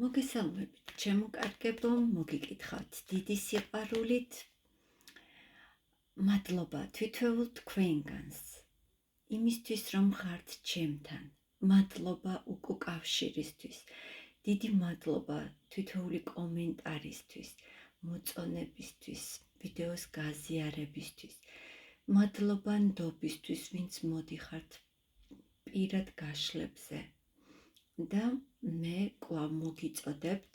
მოგესალმებით, ჩემო კარგებო, მოგიკითხავთ დიდი სიყვარულით. მადლობა თითოეულ თქვენგანს, იმისთვის რომ ხართ ჩემთან. მადლობა უკავშირისთვის, დიდი მადლობა თითოეული კომენტარისთვის, მოწონებისთვის, ვიდეოს გაზიარებისთვის. მადლობა ნდობისთვის, ვინც მოდიხართ პირად გაშლებზე. და მე კვლავ მოგიწოდებთ,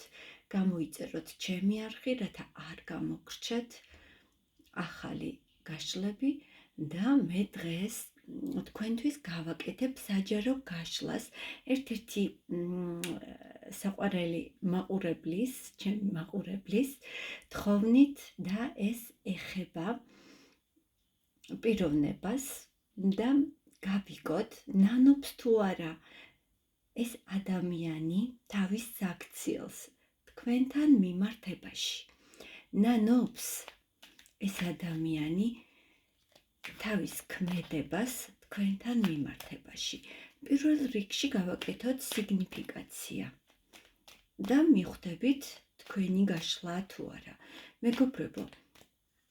გამოიწეროთ ჩემი არხი, რათა არ გამოგრჩეთ ახალი გაშლები და მე დღეს თქვენთვის გავაკეთებ საჯარო გაშლას ერთ-ერთი საყვარელი მაყურებლის, ჩემი მაყურებლის თხოვნით და ეს ეხება პიროვნებას და გავიგოთ ნანობს თუ არა ეს ადამიანი თავის საქციელს თქვენთან მიმართებაში. ნანობს ეს ადამიანი თავის ქმედებას თქვენთან მიმართებაში. პირველ რიგში გავაკეთოთ სიგნიფიკაცია და მიხვდებით თქვენი გაშლა თუ არა. მეგობრებო,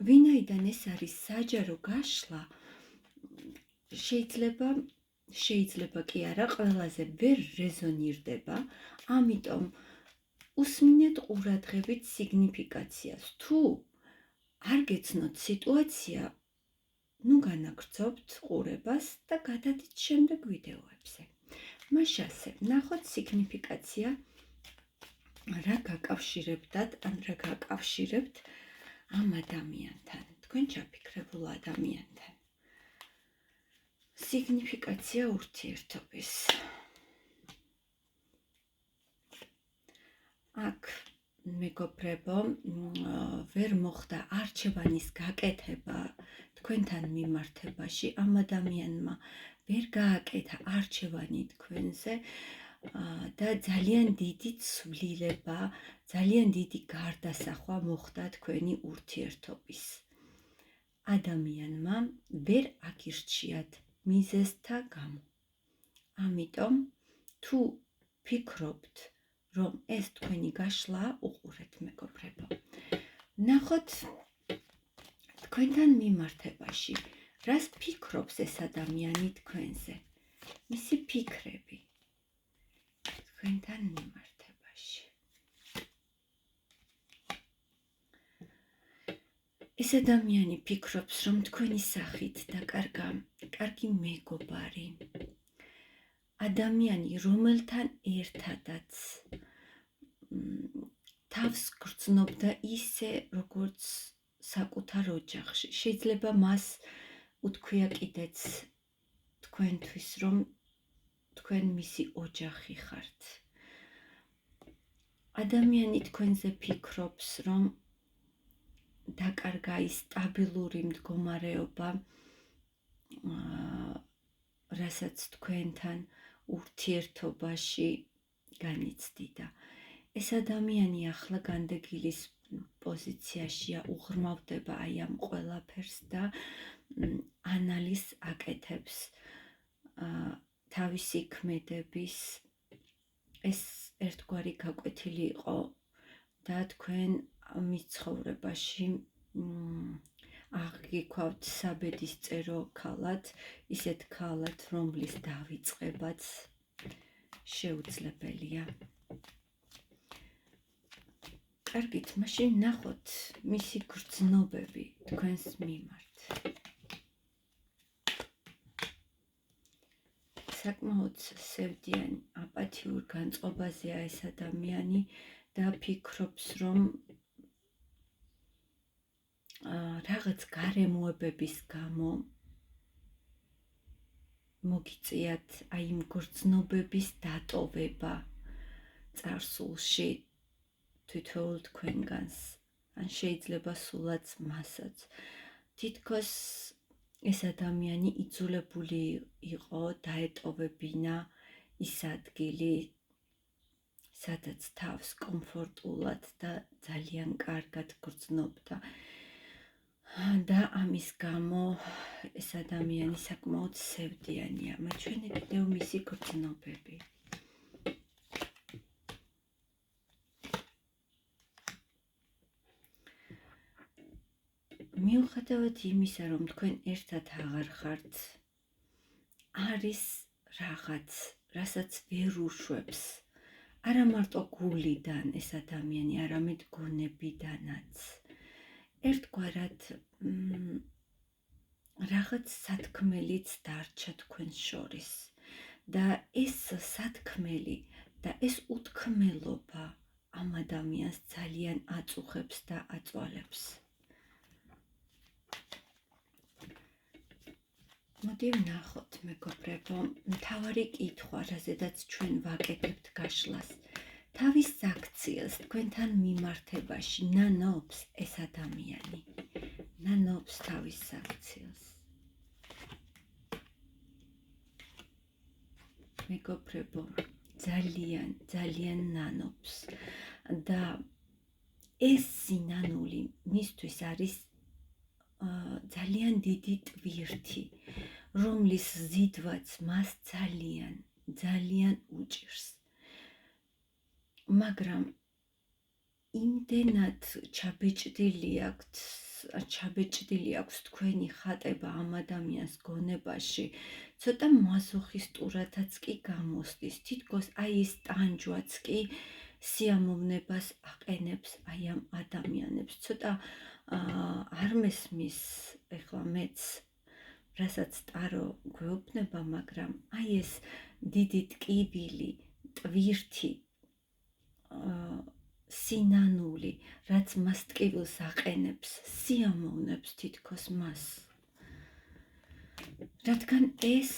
ვინაიდან ეს არის საჯარო გაშლა, შეიძლება კი არა, ყველაზე ვერ რეზონირდება, ამიტომ უსმინეთ ყურადღებით სიგნიფიკაციას. თუ არ გეცნოთ სიტუაცია, განაგრძობთ ყურებას და გადადით შემდეგ ვიდეოებზე. მასე, ნახოთ სიგნიფიკაცია, რა გაკავშირებდათ, ან რა გაკავშირებთ ამ ადამიანთან, თქვენ ჩაფიქრებულ ადამიანთან. სიგნიფიკაცია ურთიერთობის. აქ, მეგობრებო, ვერ მოხდა არჩევანის გაკეთება თქვენთან მიმართებაში, ამ ადამიანმა ვერ გააკეთა არჩევანი თქვენზე და ძალიან დიდი ცვლილება, ძალიან დიდი გარდასახვა მოხდა თქვენი ურთიერთობის. ადამიანმა ვერ აგირჩიათ მიზეზთა გამო. ამიტომ თუ ფიქრობთ, რომ ეს თქვენი გაშლა, უყურეთ მეგობრებო. ნახოთ თქვენთან მიმართებაში, რას ფიქრობს ეს ადამიანი თქვენზე. მისი ფიქრები თქვენთან მიმართებაში. ეს ადამიანი ფიქრობს, რომ თქვენი სახით დაკარგა კარგი მეგობარი. ადამიანი, რომელთან ერთადაც თავს გრძნობდა ისე, როგორც საკუთარ ოჯახში. შეიძლება მას უთქვია კიდეც თქვენთვის, რომ თქვენ მისი ოჯახი ხართ. ადამიანი თქვენზე ფიქრობს, რომ დაკარგა ის სტაბილური მდგომარეობა, რასაც თქვენთან ურთიერთობაში განიცდიდა. ეს ადამიანი ახლა განდეგილის პოზიციაშია, უღრმავდება აი ამ ყველაფერს და ანალიზს აკეთებს თავისი ქმედების. ეს ერთგვარი გაკვეთილი იყო და თქვენ მის ცხოვრებაში აღგიქვავთ საბედისწერო ქალად, ისეთ ქალად, რომლის დავიწყებაც შეუძლებელია. კარგით, მაშინ ნახოთ მისი გრძნობები თქვენს მიმართ. საკმაოდ სევდიან აპათიურ განწყობაზეა ეს ადამიანი და ფიქრობს, რომ რაღაც გარემოებების გამო მოგიწიათ აი იმ გრძნობების დატოვება წარსულში თითოეულ თქვენგანს, ან შეიძლება სულაც მასაც. თითქოს ეს ადამიანი იძულებული იყო დაეტოვებინა ის ადგილი, სადაც თავს კომფორტულად და ძალიან კარგად გრძნობდა. და ამის გამო ეს ადამიანი საკმაოდ სევდიანია. მაჩვენებდეო მისი გრძნობები. მიუხედავად იმისა, რომ თქვენ ერთად აღარ ხართ, არის რაღაც, რასაც ვერ უშვებს, არა მარტო გულიდან ეს ადამიანი, არამედ გონებიდანაც. ერთგვარად რაღაც სათქმელიც დარჩა თქვენს შორის და ეს სათქმელი და ეს უთქმელობა ამ ადამიანს ძალიან აწუხებს და აწვალებს. მოდი ვნახოთ, მეგობრებო, მთავარი კითხვა, რაზედაც ჩვენ ვაკეთებთ გაშლას. თავის აქციას თქვენთან მიმართებაში ნანობს ეს ადამიანი. ნანობს თავის აქციას. მეგობრებო, ძალიან ნანობს და ეს სინანული მისთვის არის ძალიან დიდი ტვირთი, რომლის ზიდვაც მას ძალიან უჭირს. მაგრამ იმდენად ჩაბეჭდილი აქვს თქვენი ხატება ამ ადამიანს გონებაში, ცოტა მაზოხისტურადაც კი გამოსდის. თითქოს აი ეს ტანჯვაც კი სიამოვნებას აყენებს აი ამ ადამიანებს. ცოტა არ მესმის ეხლა მეც, რასაც ტარო გვეუბნება, მაგრამ აი ეს დიდი ტკივილი, ტვირთი, სინანული, რაც მას ტკივილს აყენებს, სიამოვნებს თითქოს მას. რადგან ეს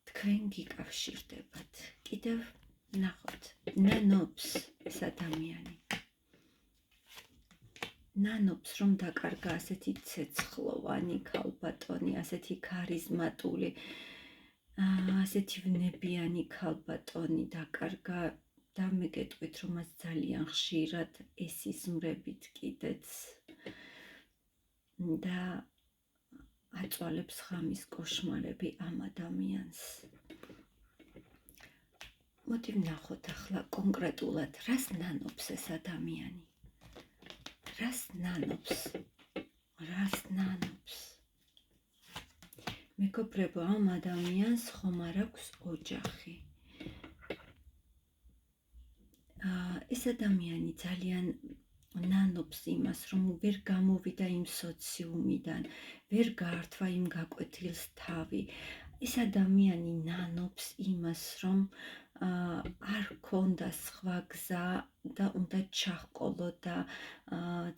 თქვენ გიკავშირდებათ. კიდევ ნახოთ, ნანობს ეს ადამიანი. ნანობს, რომ დაკარგა ასეთი ცეცხლოვანი ქალბატონი, ასეთი ქარიზმატული, ასეთი ვნებიანი ქალბატონი დაკარგა და მე გეტყვით, რომ მას ძალიან ხშირად ესიზმრებით კიდეც და აწვალებს ღამის კოშმარები ამ ადამიანს. მოდი ვნახოთ ახლა კონკრეტულად, რას ნანობს ეს ადამიანი. რას ნანობს? მეგობრებო, ამ ადამიანს ხომ არ აქვს ოჯახი. ეს ადამიანი ძალიან ნანობს იმას, რომ ვერ გამოვიდა იმ სოციუმიდან, ვერ გაართვა იმ გაკვეთილს თავი. ეს ადამიანი ნანობს იმას, რომ არ ქონდა სხვა გზა და უნდა ჩაჰყოლოდა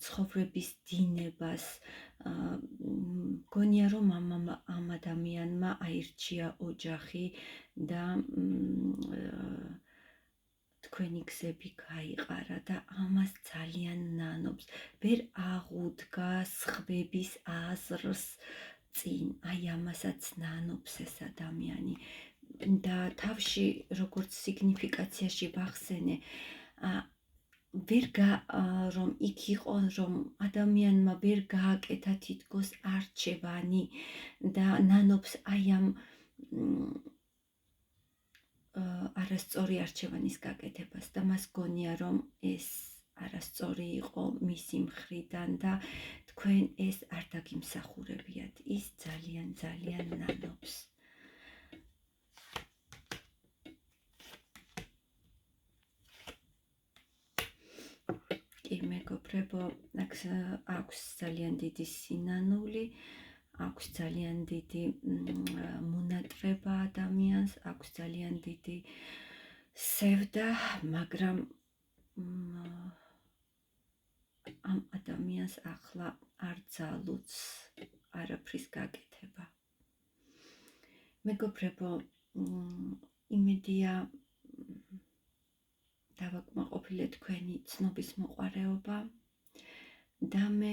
ცხოვრების დინებას. გონია, რომ ამ ადამიანმა აირჩია ოჯახი და თქვენი გზები გაიყარა და ამას ძალიან ნანობს. ვერ აღუდგა სხვების აზრს წინ. აი ამასაც ნანობს ეს ადამიანი. და თავში, როგორც სიგნიფიკაციაში ვახსენე, რომ იქ იყო, რომ ადამიანმა ვერ გააკეთა თითქოს არჩევანი და ნანობს აი ამ არასწორი არჩევანის გაკეთებას და მას გონია, რომ ეს არასწორი იყო მისი მხრიდან და თქვენ ეს არ დაგიმსახურებიათ. ის ძალიან ნანობს. კი, მეგობრებო, აქვს ძალიან დიდი სინანული, აქვს ძალიან დიდი მონატრება ადამიანს, აქვს ძალიან დიდი სევდა, მაგრამ ამ ადამიანს ახლა არ ძალუც არაფრის გაკეთება. მეგობრებო, იმედია დავაკმაყოფილე თქვენი ცნობის მოყვარეობა და მე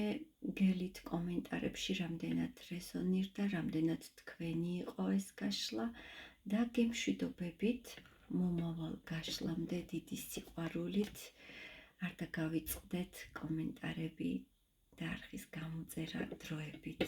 გელით კომენტარებში რამდენად რეზონირდა, რამდენად თქვენი იყო ეს გაშლა და გემშვიდობებით მომავალ გაშლამდე დიდი სიყვარულით. არ დაგავიწყდეთ კომენტარები და არხის გამოწერა დროებით.